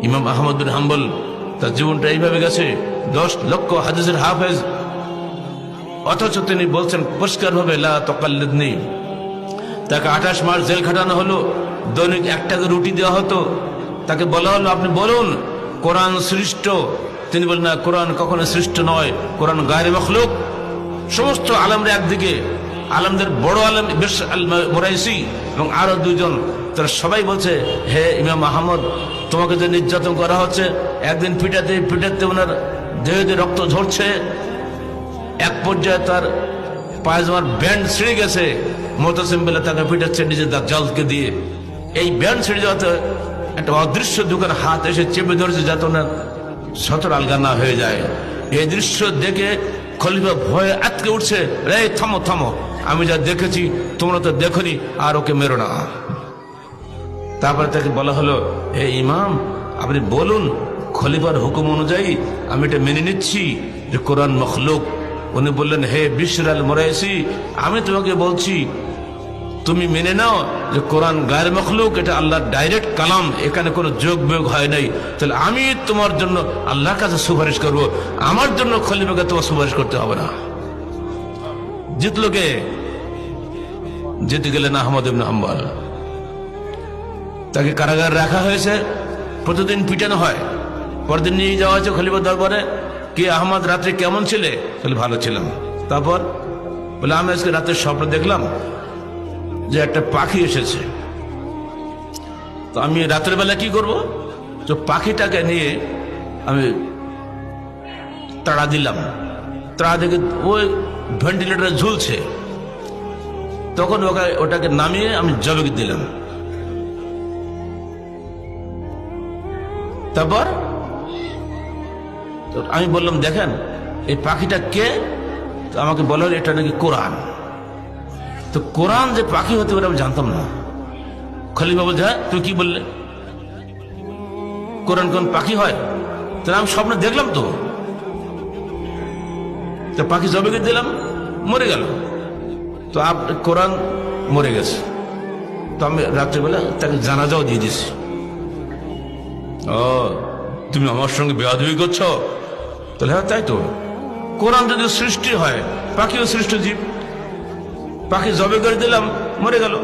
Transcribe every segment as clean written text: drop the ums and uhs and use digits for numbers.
ইমাম আহমদ বিন হাম্বল তার জীবনটা এইভাবে গেছে, 10 লক্ষ হাদিসের হাফেজ, অথচ তিনি বলছেন পরিষ্কারভাবে লা তাকাল্লিদনি। তাকে 28 মাস জেল খাটানো হলো, দৈনিক 1 টাকা রুটি দেওয়া হতো। তাকে বলা হলো আপনি বলুন কোরআন সৃষ্ট। তিনি বলেন না, কোরআন কখনো সৃষ্ট নয়, কোরআন গায়রে মখলুক। সমস্ত আলেমরা একদিকে, আলেমদের বড় আলেম বিশর আল মুরাইসি এবং আরো 2 জন, তারা সবাই বলছে হে ইমাম আহমদ, তোমাকে যে নির্যাতন করা হচ্ছে, একদিন পিটাতে পিটাতে ওনার দেহে রক্ত ঝরছে, এক পর্যায়ে তার পায়জামার ব্যান্ড ছিঁড়ে গেছে। মুতাসিম বিল্লাহ তাকে পিটাচ্ছে নিজের দাজ্জালকে দিয়ে। এই ব্যান্ড ছিঁড়ে যাওয়াতে একটা অদৃশ্য দোকান হাত এসে চেপে ধরেছে যাতে ওনার সতর আলগা না হয়ে যায়। এই দৃশ্য দেখে খলিফা ভয়ে আটকে উঠছে, রে থামো থামো, আমি যা দেখেছি তোমরা তো দেখোনি, আর ওকে মেরো না। তারপরে তাকে বলা হলো হে ইমাম, আপনি বলুন খলিফার হুকুম অনুযায়ী আমি এটা মেনে নিচ্ছি যে কোরআন মখলুক। উনি বললেন হে বিশর আল মুরাইসি, আমি তোমাকে বলছি তুমি মেনে নাও যে কোরআন গায়রে মখলুক, এটা আল্লাহর ডাইরেক্ট কালাম, এখানে কোনো যোগ বিয়োগ হয় নাই। তাহলে আমি তোমার জন্য আল্লাহর কাছে সুপারিশ করব, আমার জন্য খলিফাকে তোমার সুপারিশ করতে হবে না। জিতলো কে? জিতে গেলেন আহমদ ইবনে হাম্বল। তাকে কারাগারে রাখা হয়েছে, প্রতিদিন পিটানো হয়। পরদিন নিয়ে যাওয়া হয়েছে খলিফার দরবারে, কি আহমদ রাত্রে কেমন ছিলে? তাহলে ভালো ছিলাম। তারপর বলে আমি আজকে রাতে স্বপ্ন দেখলাম যে একটা পাখি এসেছে, তো আমি রাতের বেলা কি করব? তো পাখিটাকে নিয়ে আমি তাড়া দিলাম, তাড়া দেখে ওই ভেন্টিলেটরে ঝুলছে, তখন ওটাকে নামিয়ে আমি জবে দিলাম। তারপর আমি বললাম দেখেন এই পাখিটা কে? তো আমাকে বলা হলো এটা নাকি কোরআন। তো কোরআন যে পাখি হতে পারে আমি জানতাম না। খলিফা বলছে হ্যাঁ তুই কি বললে, কোরআন কোন পাখি হয়? তাহলে আমি স্বপ্ন দেখলাম তো পাখি জবে দিলাম, মরে গেল। তো কোরআন মরে গেছে। তো আমি রাত্রিবেলা তাকে জানাজাও দিয়ে দিছি। ও তুমি আমার সঙ্গে বেয়াদবি করছো? তাহলে হ্যাঁ তাই তো, কোরআন যদি সৃষ্টি হয়, পাখিও সৃষ্ট জীব, পাখি জবে করে দিলাম মরে গেল,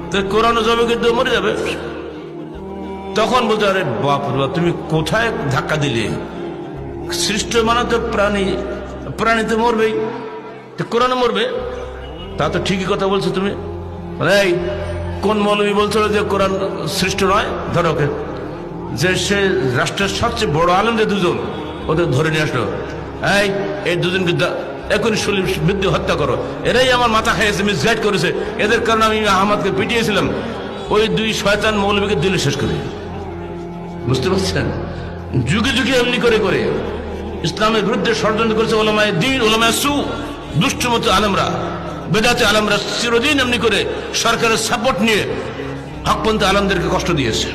তো কোরআনও জবে করে দিয়ে মরে যাবে। তখন বলতে আরে বাপ তুমি কোথায় ধাক্কা দিলে? সৃষ্ট মানে তো প্রাণী, প্রাণী তো মরবেই, কোরআন মরবে। তা তো ঠিকই কথা বলছো তুমি। এই কোন মৌলবী বলছিল যে কোরআন সৃষ্ট নয়? ধরো ওকে, যে সে রাষ্ট্রের সবচেয়ে বড় আলেমদের 2 জন, ওদের ধরে নিয়ে আসলো। এই 2 জনকে এখনই বিদ্যুৎ হত্যা করো। এরাই আমার মাথা খাইয়েছে, মিসগাইড করেছে, এদের কারণে আমি আহমদকে পিটিয়েছিলাম। ওই 2 শয়তান মৌলবীকে দিলে শেষ করে। বুঝতে পারছেন? যুগে যুগে এমনি করে করে ইসলামের বিরুদ্ধে ষড়যন্ত্র করেছে ওলামায়ে দ্বীন, ওলামায়ে সু, দুষ্টমত আলেমরা, বেদাতে আলেমরা চিরদিন এমনি করে সরকারের সাপোর্ট নিয়ে হকপন্থী আলেমদেরকে কষ্ট দিয়েছে।